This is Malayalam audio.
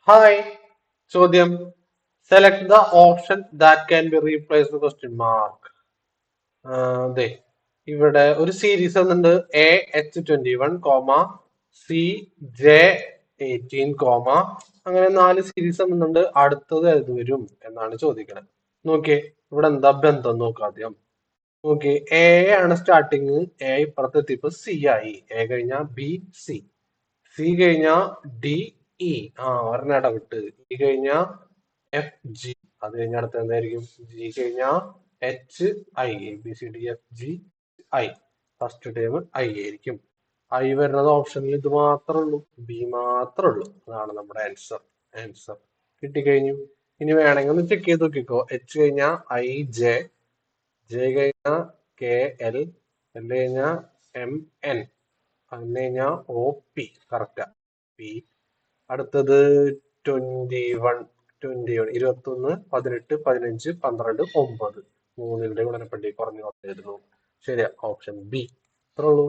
ഹായ്. ചോദ്യം. Select the option that can be replace the question mark. അതെ, ഇവിടെ ഒരു സീരീസ് വന്നിട്ടുണ്ട്. AH21, CJ18, അങ്ങനെ 4 സീരീസ് വന്നിട്ടുണ്ട്. അടുത്തത് ഏത് വരും എന്നാണ് ചോദിക്കുന്നത്. നോക്കിയേ, ഇവിടെ എന്താ ബന്ധം നോക്കാം ആദ്യം. ഓക്കെ, എ ആണ് സ്റ്റാർട്ടിങ്. എ ഇപ്പുറത്തെത്തിയപ്പോ സി ആയി. എ കഴിഞ്ഞ ബി, സി കഴിഞ്ഞ ഡി, ഇ. ഒരെണ്ണം ഇടവിട്ട്. ഇ കഴിഞ്ഞ FG. അത് കഴിഞ്ഞ അടുത്ത എന്തായിരിക്കും? ജി കഴിഞ്ഞ HI. ABCDFGI. First time I ആയിരിക്കും. ഐ വരുന്നത് ഓപ്ഷനിൽ ഇത് മാത്രമേ ഉള്ളൂ, ബി മാത്രമേ ഉള്ളൂ. അതാണ് നമ്മുടെ ആൻസർ കിട്ടിക്കഴിഞ്ഞു. ഇനി വേണമെങ്കിൽ ഒന്ന് ചെക്ക് ചെയ്ത് നോക്കിക്കോ. H കഴിഞ്ഞ IJ, J കഴിഞ്ഞ KL, L കഴിഞ്ഞ MN, വന്നു കഴിഞ്ഞാൽ OP. കറക്റ്റാ. പി. അടുത്തത് 21, 18, 15, 12, 9. മൂന്നിന്റെ ഗുണനപ്പട്ടി കുറഞ്ഞു വന്നിരുന്നു. ശരിയാ, ഓപ്ഷൻ ബി. അത്രേ ഉള്ളൂ.